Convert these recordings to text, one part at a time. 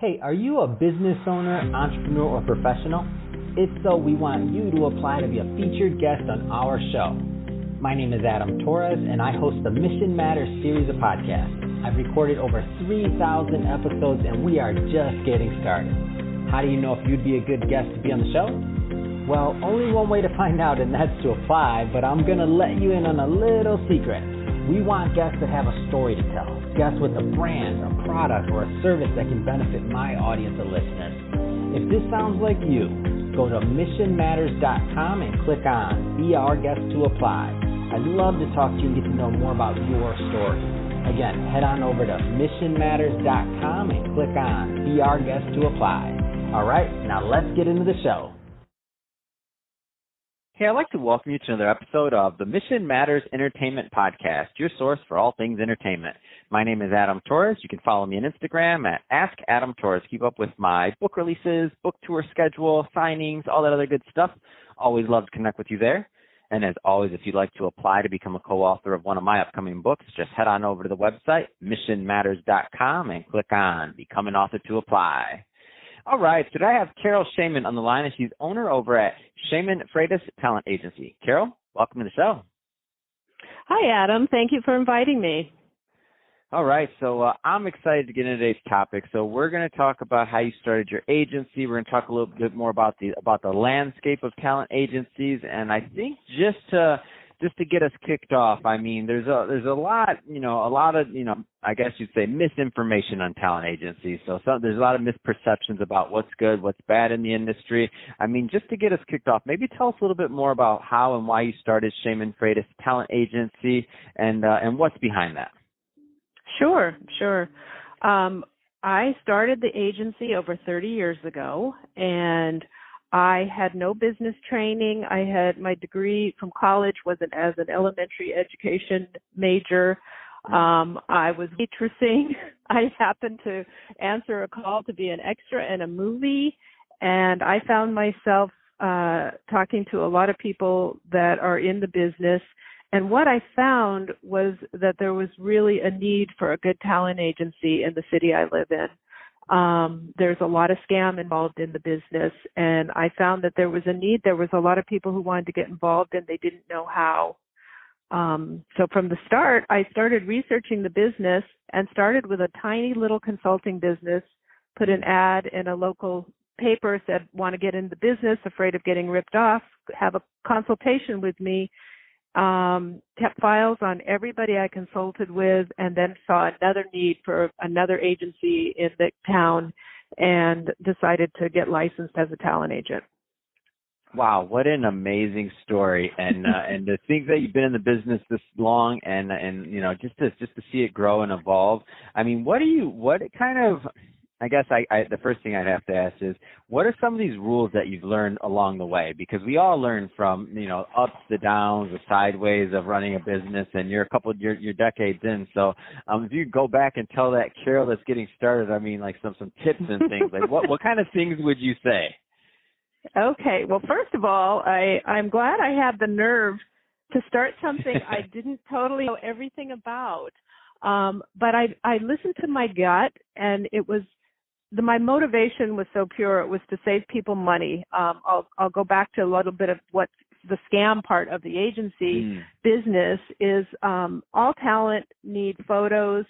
Hey, are you a business owner, entrepreneur, or professional? If so, we want you to apply to be a featured guest on our show. My name is Adam Torres, and I host the Mission Matters series of podcasts. I've recorded over 3,000 episodes, and we are just getting started. How do you know if you'd be a good guest to be on the show? Well, only one way to find out, and that's to apply, but I'm going to let you in on a little secret. We want guests that have a story to tell, guests with a brand, a product, or a service that can benefit my audience of listeners. If this sounds like you, go to missionmatters.com and click on Be Our Guest to apply. I'd love to talk to you and get to know more about your story. Again, head on over to missionmatters.com and click on Be Our Guest to apply. All right, now let's get into the show. Hey, I'd like to welcome you to another episode of the Mission Matters Entertainment Podcast, your source for all things entertainment. My name is Adam Torres. You can follow me on Instagram at AskAdamTorres. Keep up with my book releases, book tour schedule, signings, all that other good stuff. Always love to connect with you there. And as always, if you'd like to apply to become a co-author of one of my upcoming books, just head on over to the website, missionmatters.com, and click on Become an Author to apply. All right, today I have Carol Shamon on the line, and she's owner over at Shamon Freitas Talent Agency. Carol, welcome to the show. Hi, Adam. Thank you for inviting me. All right, so I'm excited to get into today's topic. So we're going to talk about how you started your agency. We're going to talk a little bit more about the landscape of talent agencies, and I think just to get us kicked off, I mean, there's a lot of, I guess you'd say misinformation on talent agencies. So there's a lot of misperceptions about what's good, what's bad in the industry. I mean, just to get us kicked off, maybe tell us a little bit more about how and why you started Shamon Freitas Talent Agency and what's behind that. Sure. I started the agency over 30 years ago, and I had no business training. I had my degree from college was as an elementary education major. I was waitressing. I happened to answer a call to be an extra in a movie, and I found myself talking to a lot of people that are in the business. And what I found was that there was really a need for a good talent agency in the city I live in. There's a lot of scam involved in the business, and I found that there was a need. There was a lot of people who wanted to get involved, and they didn't know how. So from the start, I started researching the business and started with a tiny little consulting business, put an ad in a local paper, said, want to get in the business, afraid of getting ripped off, have a consultation with me. Kept files on everybody I consulted with, and then saw another need for another agency in the town and decided to get licensed as a talent agent. Wow, what an amazing story. And to think that you've been in the business this long and just to see it grow and evolve. I mean, I guess the first thing I'd have to ask is, what are some of these rules that you've learned along the way? Because we all learn from, ups, the downs, the sideways of running a business, and you're you're decades in. So if you go back and tell that Carol that's getting started, I mean, like some tips and things, like what kind of things would you say? Okay. Well, first of all, I'm glad I had the nerve to start something I didn't totally know everything about. But I listened to my gut, and it was, my motivation was so pure. It was to save people money. I'll go back to a little bit of what the scam part of the agency business is. All talent need photos,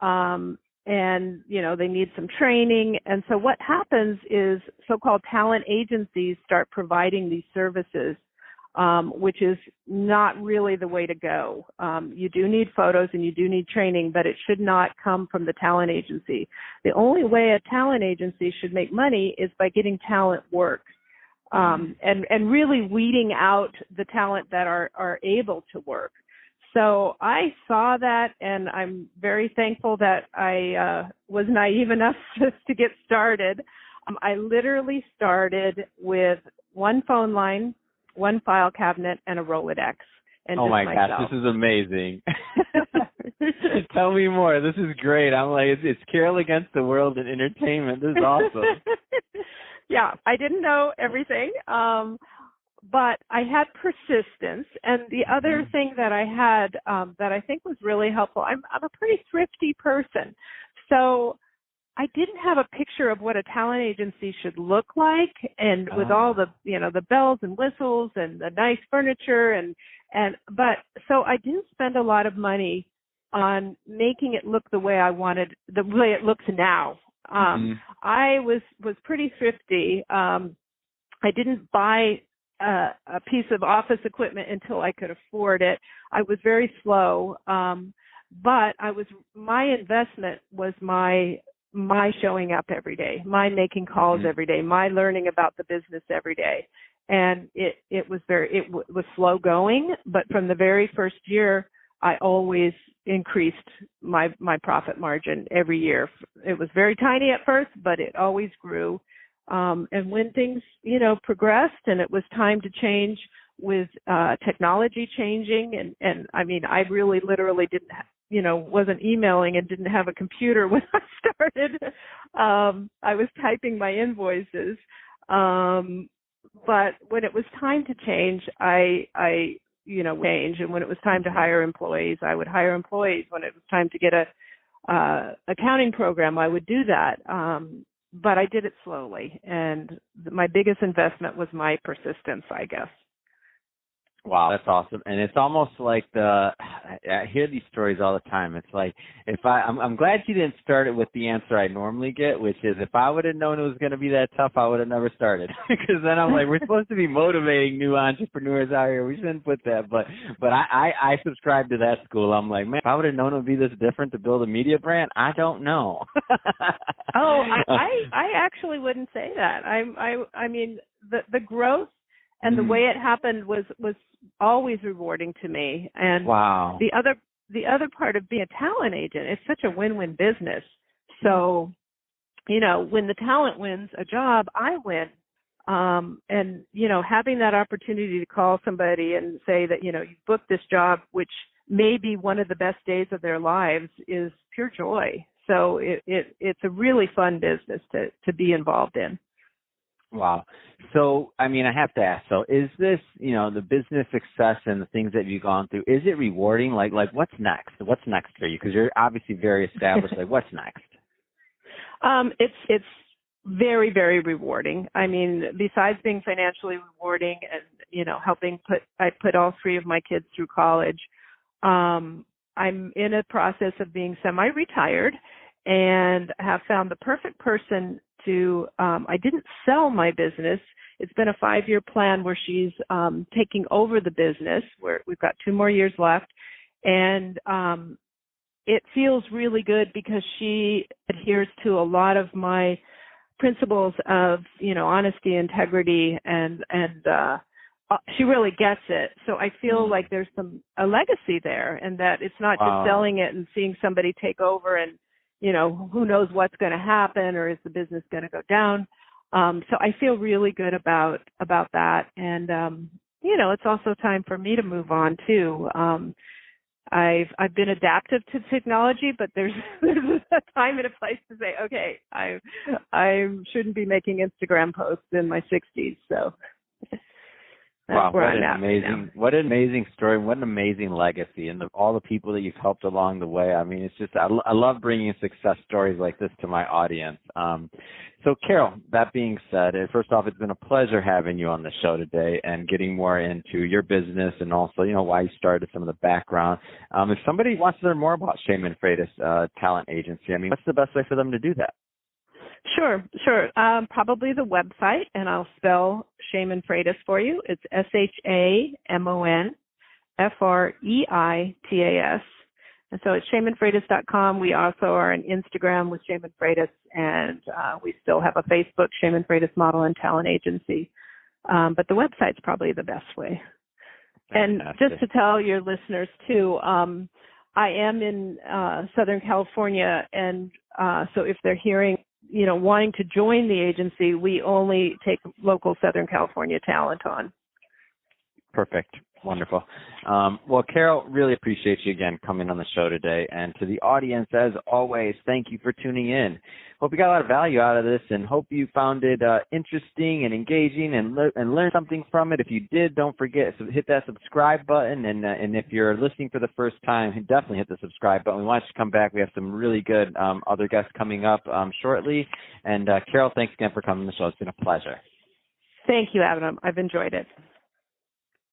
and they need some training. And so what happens is so-called talent agencies start providing these services, which is not really the way to go. You do need photos and you do need training, but it should not come from the talent agency. The only way a talent agency should make money is by getting talent work, and really weeding out the talent that are able to work. So I saw that, and I'm very thankful that I was naive enough to get started. I literally started with one phone line, one file cabinet, and a Rolodex. And oh my gosh, this is amazing. Tell me more. This is great. I'm like, it's Carol against the world in entertainment. This is awesome. Yeah, I didn't know everything, but I had persistence. And the other thing that I had that I think was really helpful, I'm a pretty thrifty person. So I didn't have a picture of what a talent agency should look like, and with all the, the bells and whistles and the nice furniture but so I didn't spend a lot of money on making it look the way I wanted, the way it looks now. I was pretty thrifty. I didn't buy a piece of office equipment until I could afford it. I was very slow, but my investment was my showing up every day, my making calls every day, my learning about the business every day. And it was slow going, but from the very first year, I always increased my profit margin every year. It was very tiny at first, but it always grew. And when things, progressed and it was time to change with technology changing, and I mean, I really literally didn't wasn't emailing and didn't have a computer when I started. I was typing my invoices. But when it was time to change, I change. And when it was time to hire employees, I would hire employees. When it was time to get a accounting program, I would do that. But I did it slowly. And my biggest investment was my persistence, I guess. Wow, that's awesome. And it's almost like I hear these stories all the time. It's like, I'm glad you didn't start it with the answer I normally get, which is if I would have known it was going to be that tough, I would have never started. Because then I'm like, we're supposed to be motivating new entrepreneurs out here. We shouldn't put that. But I subscribe to that school. I'm like, man, if I would have known it would be this different to build a media brand, I don't know. I actually wouldn't say that. I mean, the growth and the way it happened was always rewarding to me. And wow. The other part of being a talent agent, it's such a win-win business. So, when the talent wins a job, I win. And, having that opportunity to call somebody and say that, you've booked this job, which may be one of the best days of their lives, is pure joy. So it's a really fun business to be involved in. Wow. So, I mean, I have to ask, so is this, the business success and the things that you've gone through, is it rewarding? Like what's next? What's next for you? Because you're obviously very established. Like, what's next? It's very, very rewarding. I mean, besides being financially rewarding and, I put all three of my kids through college. I'm in a process of being semi-retired and have found the perfect person to, I didn't sell my business. It's been a 5-year plan where she's taking over the business, where we've got 2 more years left. And it feels really good because she adheres to a lot of my principles of, honesty, integrity, and she really gets it. So I feel like there's a legacy there, and that it's not just selling it and seeing somebody take over and, who knows what's going to happen, or is the business going to go down? So I feel really good about that. And, it's also time for me to move on too. I've been adaptive to technology, but there's a time and a place to say, okay, I shouldn't be making Instagram posts in my 60s. So wow, what an amazing story, what an amazing legacy, and all the people that you've helped along the way. I mean, it's just, I love bringing success stories like this to my audience. So, Carol, that being said, first off, it's been a pleasure having you on the show today and getting more into your business and also, why you started, some of the background. If somebody wants to learn more about Shamon Freitas Talent Agency, I mean, what's the best way for them to do that? Sure. Probably the website, and I'll spell Shamon Freitas for you. It's ShamonFreitas. And so it's ShamonFreitas.com. We also are on Instagram with Shamon Freitas, and we still have a Facebook, Shamon Freitas Model and Talent Agency. But the website's probably the best way. Fantastic. And just to tell your listeners, too, I am in Southern California, and so if they're hearing, wanting to join the agency, we only take local Southern California talent on. Perfect. Wonderful. Well, Carol, really appreciate you again coming on the show today. And to the audience, as always, thank you for tuning in. Hope you got a lot of value out of this and hope you found it interesting and engaging and learned something from it. If you did, don't forget to hit that subscribe button. And if you're listening for the first time, definitely hit the subscribe button. We want you to come back. We have some really good other guests coming up shortly. And Carol, thanks again for coming on the show. It's been a pleasure. Thank you, Adam. I've enjoyed it.